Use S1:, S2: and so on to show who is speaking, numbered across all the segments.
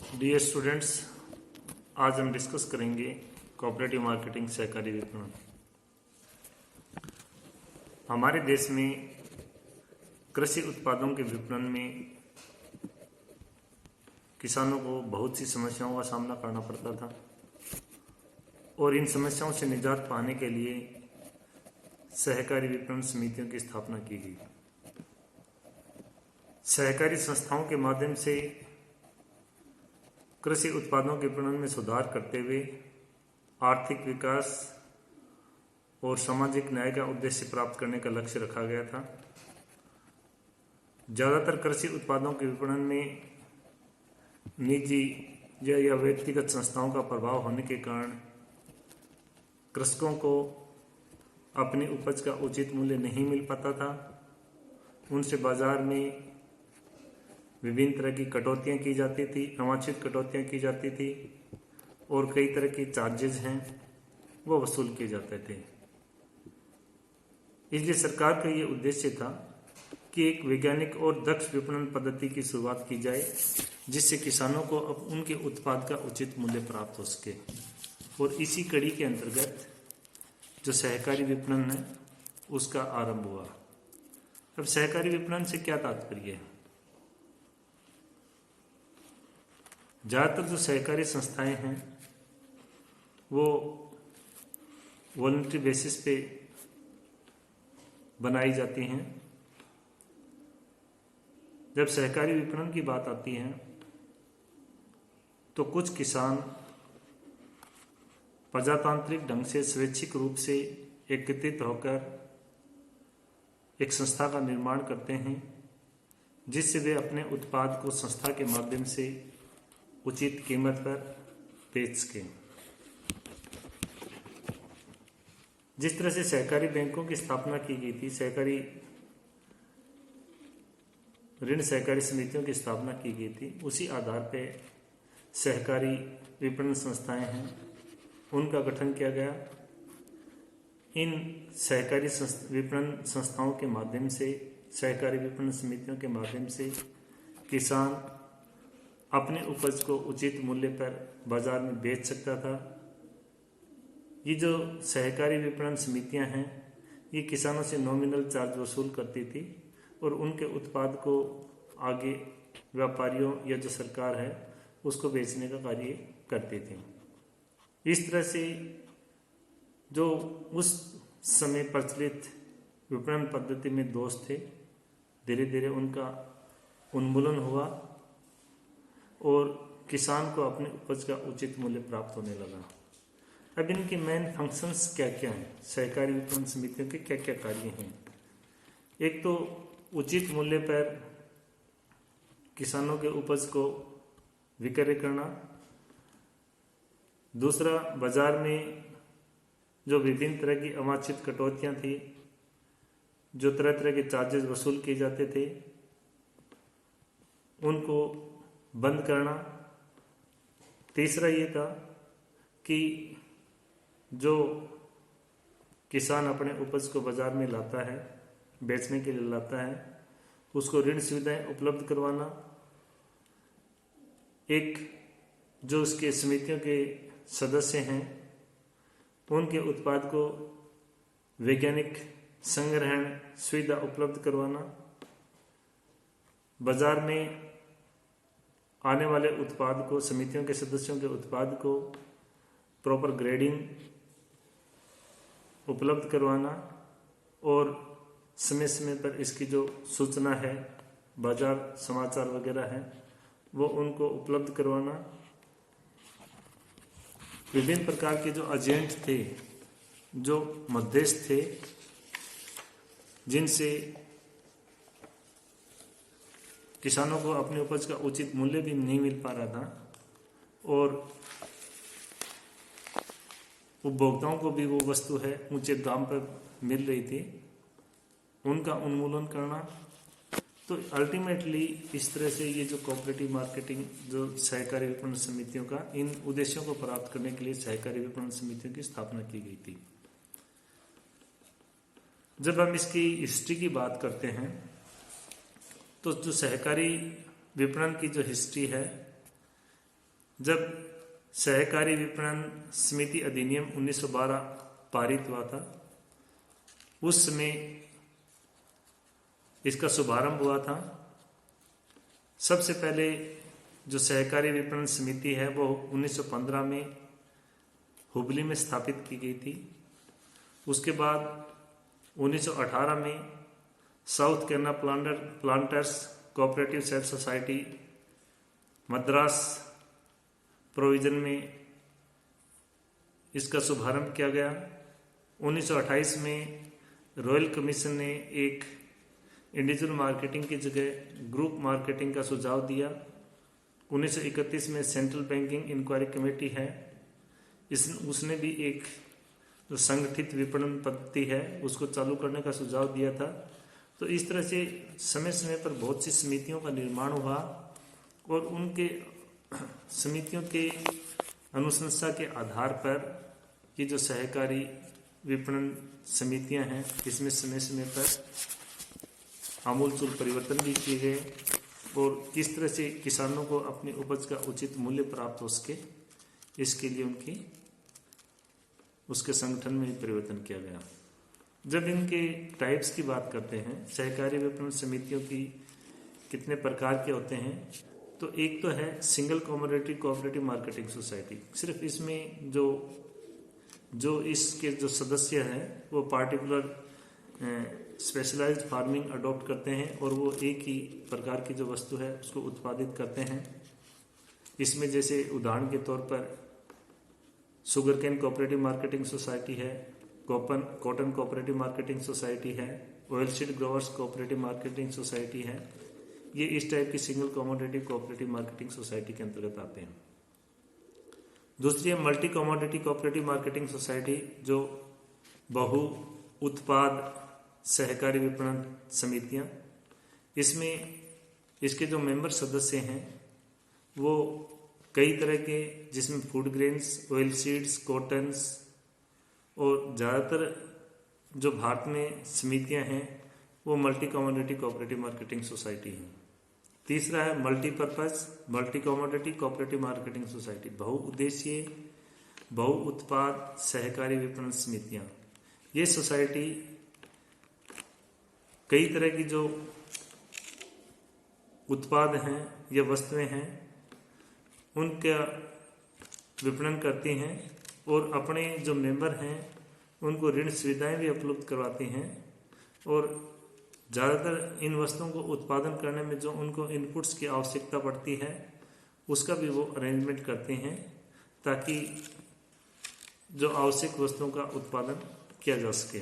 S1: Dear students, आज हम discuss करेंगे कोऑपरेटिव मार्केटिंग सहकारी विपणन। हमारे देश में कृषि उत्पादों के विपणन में किसानों को बहुत सी समस्याओं का सामना करना पड़ता था और इन समस्याओं से निजात पाने के लिए सहकारी विपणन समितियों की स्थापना की गई। सहकारी संस्थाओं के माध्यम से कृषि उत्पादों के विपणन में सुधार करते हुए आर्थिक विकास और सामाजिक न्याय का उद्देश्य प्राप्त करने का लक्ष्य रखा गया था। ज़्यादातर कृषि उत्पादों के विपणन में निजी या व्यक्तिगत संस्थाओं का प्रभाव होने के कारण कृषकों को अपनी उपज का उचित मूल्य नहीं मिल पाता था। उनसे बाजार में विभिन्न तरह की कटौतियाँ की जाती थी, अवांछित कटौतियाँ की जाती थी और कई तरह के चार्जेज हैं वो वसूल किए जाते थे। इसलिए सरकार का ये उद्देश्य था कि एक वैज्ञानिक और दक्ष विपणन पद्धति की शुरुआत की जाए जिससे किसानों को अब उनके उत्पाद का उचित मूल्य प्राप्त हो सके। और इसी कड़ी के अंतर्गत जो सहकारी विपणन है उसका आरंभ हुआ। अब सहकारी विपणन से क्या तात्पर्य है? ज़्यादातर जो सहकारी संस्थाएं हैं वो वॉलंटरी बेसिस पे बनाई जाती हैं। जब सहकारी विपणन की बात आती है तो कुछ किसान प्रजातांत्रिक ढंग से स्वैच्छिक रूप से एकत्रित होकर एक संस्था का निर्माण करते हैं जिससे वे अपने उत्पाद को संस्था के माध्यम से उचित कीमत पर बेच सकें। जिस तरह से सहकारी बैंकों की स्थापना की गई थी, ऋण सहकारी समितियों की स्थापना की गई थी, उसी आधार पर सहकारी विपणन संस्थाएं हैं उनका गठन किया गया। इन सहकारी विपणन संस्थाओं के माध्यम से, सहकारी विपणन समितियों के माध्यम से किसान अपने उपज को उचित मूल्य पर बाजार में बेच सकता था। ये जो सहकारी विपणन समितियां हैं ये किसानों से नॉमिनल चार्ज वसूल करती थी और उनके उत्पाद को आगे व्यापारियों या जो सरकार है उसको बेचने का कार्य करती थी। इस तरह से जो उस समय प्रचलित विपणन पद्धति में दोष थे, धीरे धीरे उनका उन्मूलन हुआ और किसान को अपने उपज का उचित मूल्य प्राप्त होने लगा। अब इनके मेन फंक्शंस क्या क्या हैं? सहकारी विपणन समितियों के क्या क्या कार्य हैं? एक तो उचित मूल्य पर किसानों के उपज को विक्रय करना। दूसरा, बाजार में जो विभिन्न तरह की अवांछित कटौतियां थी, जो तरह तरह के चार्जेस वसूल किए जाते थे, उनको बंद करना। तीसरा ये था कि जो किसान अपने उपज को बाजार में लाता है, बेचने के लिए लाता है, उसको ऋण सुविधाएं उपलब्ध करवाना। एक जो उसके समितियों के सदस्य हैं उनके उत्पाद को वैज्ञानिक संग्रहण सुविधा उपलब्ध करवाना। बाजार में आने वाले उत्पाद को, समितियों के सदस्यों के उत्पाद को प्रॉपर ग्रेडिंग उपलब्ध करवाना और समय समय पर इसकी जो सूचना है, बाजार समाचार वगैरह है, वो उनको उपलब्ध करवाना। विभिन्न प्रकार के जो एजेंट थे, जो मध्यस्थ थे, जिनसे किसानों को अपने उपज का उचित मूल्य भी नहीं मिल पा रहा था और उपभोक्ताओं को भी वो वस्तु है ऊंचे दाम पर मिल रही थी, उनका उन्मूलन करना। तो अल्टीमेटली इस तरह से ये जो कोऑपरेटिव मार्केटिंग, जो सहकारी विपणन समितियों का, इन उद्देश्यों को प्राप्त करने के लिए सहकारी विपणन समितियों की स्थापना की गई थी। जब हम इसकी हिस्ट्री की बात करते हैं तो जो सहकारी विपणन की जो हिस्ट्री है जब सहकारी विपणन समिति अधिनियम 1912 पारित हुआ था, उस समय इसका शुभारंभ हुआ था। सबसे पहले जो सहकारी विपणन समिति है वो 1915 में हुबली में स्थापित की गई थी। उसके बाद 1918 में south Kerala planters cooperative self society Madras provision में इसका शुभारंभ किया गया। 1928 में रॉयल कमीशन ने एक इंडिविजुअल मार्केटिंग की जगह ग्रुप मार्केटिंग का सुझाव दिया। 1931 में सेंट्रल बैंकिंग इंक्वायरी कमेटी है, उसने भी एक जो संगठित विपणन पद्धति है उसको चालू करने का सुझाव दिया था। तो इस तरह से समय समय पर बहुत सी समितियों का निर्माण हुआ और उनके समितियों के अनुशंसा के आधार पर ये जो सहकारी विपणन समितियां हैं इसमें समय समय पर आमूलचूल परिवर्तन भी किए गए और किस तरह से किसानों को अपनी उपज का उचित मूल्य प्राप्त हो सके, इसके लिए उसके संगठन में परिवर्तन किया गया। जब इनके टाइप्स की बात करते हैं, सहकारी विपणन समितियों की कितने प्रकार के होते हैं, तो एक तो है single commodity cooperative marketing society. सिर्फ इसमें जो इसके जो सदस्य हैं वो पार्टिकुलर स्पेशलाइज्ड फार्मिंग अडॉप्ट करते हैं और वो एक ही प्रकार की जो वस्तु है उसको उत्पादित करते हैं। इसमें जैसे उदाहरण के तौर पर sugarcane cooperative marketing society है, कॉटन कोऑपरेटिव मार्केटिंग सोसाइटी है, oilseed growers cooperative marketing society है। ये इस टाइप की single commodity cooperative marketing society के अंतर्गत आते हैं। दूसरी है multi commodity cooperative marketing society, जो बहु उत्पाद सहकारी विपणन समितियां। इसमें इसके जो मेंबर सदस्य हैं वो कई तरह के, जिसमें food grains, oil seeds, cottons और ज़्यादातर जो भारत में समितियां हैं वो multi commodity cooperative marketing society हैं। तीसरा है multipurpose multi commodity cooperative marketing society, बहुउद्देशीय बहु उत्पाद सहकारी विपणन समितियां। ये सोसाइटी कई तरह की जो उत्पाद हैं या वस्तुएं हैं उनका विपणन करती हैं और अपने जो मेंबर हैं उनको ऋण सुविधाएं भी उपलब्ध करवाती हैं और ज़्यादातर इन वस्तुओं को उत्पादन करने में जो उनको इनपुट्स की आवश्यकता पड़ती है उसका भी वो अरेंजमेंट करते हैं ताकि जो आवश्यक वस्तुओं का उत्पादन किया जा सके।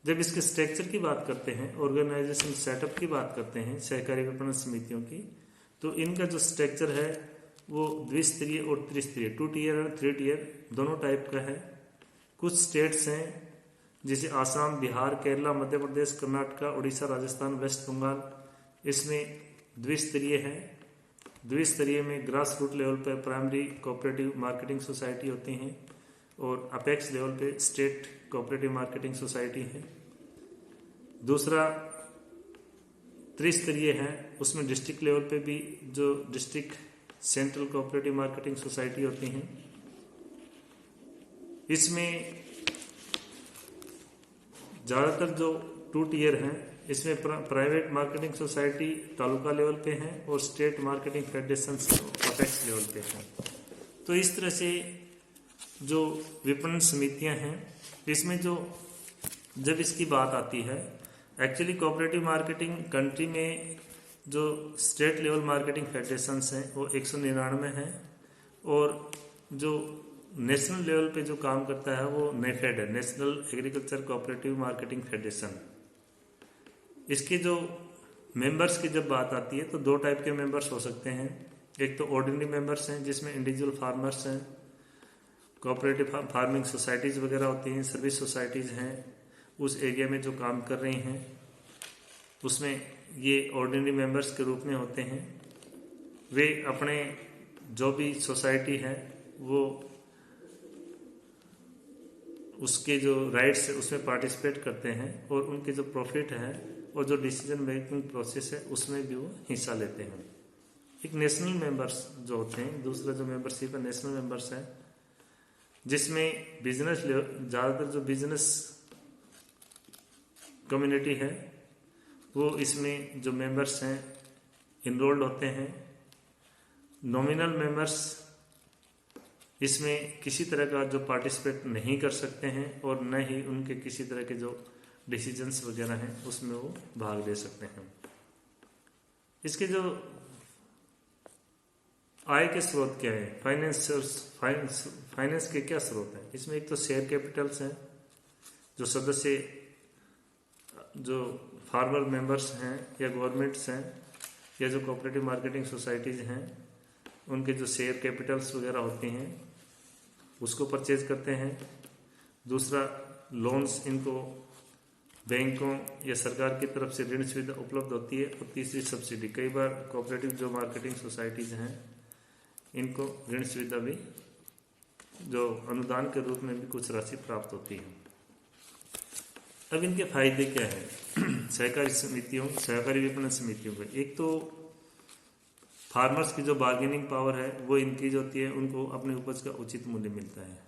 S1: जब इसके स्ट्रक्चर की बात करते हैं, ऑर्गेनाइजेशन सेटअप की बात करते हैं सहकारी विपणन समितियों की, तो इनका जो स्ट्रक्चर है वो द्विस्तरीय और त्रिस्तरीय, 2 टियर और 3 टियर दोनों टाइप का है। कुछ स्टेट्स हैं जैसे आसाम, बिहार, केरला, मध्य प्रदेश, कर्नाटका, उड़ीसा, राजस्थान, वेस्ट बंगाल, इसमें द्विस्तरीय है। द्विस्तरीय में ग्रास रूट लेवल पर प्राइमरी कोऑपरेटिव मार्केटिंग सोसाइटी होती हैं और अपेक्स लेवल पे स्टेट कोऑपरेटिव मार्केटिंग सोसाइटी है। दूसरा त्रिस्तरीय है, उसमें डिस्ट्रिक्ट लेवल पे भी जो district central cooperative marketing society होती हैं। इसमें ज़्यादातर जो 2 टियर हैं इसमें private marketing society taluka level पे हैं और state marketing federation apex level पे हैं। तो इस तरह से जो विपणन समितियां हैं इसमें जब इसकी बात आती है, एक्चुअली कोऑपरेटिव मार्केटिंग कंट्री में जो स्टेट लेवल मार्केटिंग फेडरेशंस हैं वो 199 हैं और जो नेशनल लेवल पे जो काम करता है वो नेफेड है, national agriculture cooperative marketing federation. इसके जो मेंबर्स की जब बात आती है तो 2 टाइप के मेंबर्स हो सकते हैं। एक तो ऑर्डिनरी मेंबर्स हैं जिसमें इंडिविजुअल फार्मर्स हैं, कोऑपरेटिव फार्मिंग सोसाइटीज़ वगैरह होती हैं, सर्विस सोसाइटीज़ हैं उस एरिया में जो काम कर रही हैं, उसमें ये ऑर्डिनरी मेंबर्स के रूप में होते हैं। वे अपने जो भी सोसाइटी है वो उसके जो राइट्स है उसमें पार्टिसिपेट करते हैं और उनके जो प्रॉफिट है और जो डिसीजन मेकिंग प्रोसेस है उसमें भी वो हिस्सा लेते हैं। एक नेशनल मेंबर्स जो होते हैं, दूसरा जो मेंबरशिप है नेशनल मेंबर्स है, जिसमें बिजनेस ज़्यादातर जो बिजनेस कम्युनिटी है वो इसमें जो मेंबर्स हैं इनरोल्ड होते हैं। नॉमिनल मेंबर्स इसमें किसी तरह का जो पार्टिसिपेट नहीं कर सकते हैं और न ही उनके किसी तरह के जो डिसीजंस वगैरह हैं उसमें वो भाग ले सकते हैं। इसके जो आय के स्रोत क्या है, फाइनेंस के क्या स्रोत हैं, इसमें एक तो शेयर कैपिटल्स हैं, जो सदस्य जो फार्मर मेंबर्स हैं या गवर्नमेंट्स हैं या जो कोऑपरेटिव मार्केटिंग सोसाइटीज हैं उनके जो शेयर कैपिटल्स वगैरह होती हैं उसको परचेज करते हैं। दूसरा लोन्स, इनको बैंकों या सरकार की तरफ से ऋण सुविधा उपलब्ध होती है। और तीसरी सब्सिडी, कई बार कोऑपरेटिव जो मार्केटिंग सोसाइटीज हैं इनको ऋण सुविधा भी जो अनुदान के रूप में भी कुछ राशि प्राप्त होती है। अब इनके फायदे क्या है सहकारी समितियों, सहकारी विपणन समितियों के? एक तो फार्मर्स की जो बार्गेनिंग पावर है वो इंक्रीज होती है, उनको अपने उपज का उचित मूल्य मिलता है।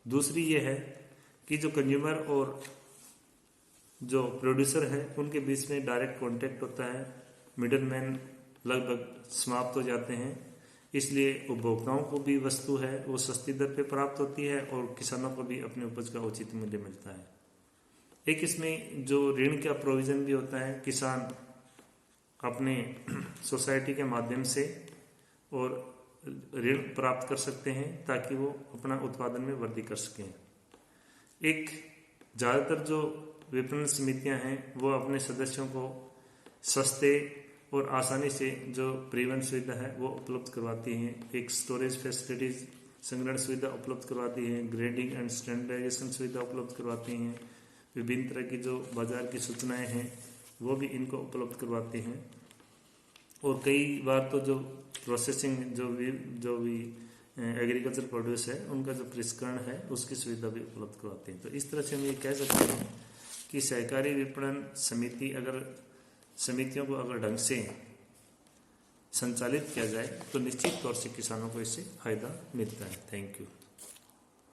S1: दूसरी ये है कि जो कंज्यूमर और जो प्रोड्यूसर है उनके बीच में डायरेक्ट कांटेक्ट होता है, मिडल मैन लगभग समाप्त हो जाते हैं, इसलिए उपभोक्ताओं को भी वस्तु है वो सस्ती दर पे प्राप्त होती है और किसानों को भी अपने उपज का उचित मूल्य मिलता है। एक इसमें जो ऋण का प्रोविजन भी होता है, किसान अपने सोसाइटी के माध्यम से और ऋण प्राप्त कर सकते हैं ताकि वो अपना उत्पादन में वृद्धि कर सकें। एक ज़्यादातर जो विपणन समितियां हैं वो अपने सदस्यों को सस्ते और आसानी से जो परिवहन सुविधा है वो उपलब्ध करवाती हैं। एक स्टोरेज फैसिलिटीज संग्रहण सुविधा उपलब्ध करवाती हैं, ग्रेडिंग एंड स्टैंडर्डाइजेशन सुविधा उपलब्ध करवाती हैं, विभिन्न तरह की जो बाजार की सूचनाएं हैं वो भी इनको उपलब्ध करवाती हैं। और कई बार तो जो प्रोसेसिंग जो भी एग्रीकल्चर प्रोड्यूस है उनका जो प्रसंस्करण है उसकी सुविधा भी उपलब्ध करवाते हैं। तो इस तरह से हम ये कह सकते हैं कि सहकारी विपणन समिति समितियों को अगर ढंग से संचालित किया जाए तो निश्चित तौर से किसानों को इससे फायदा मिलता है। Thank you.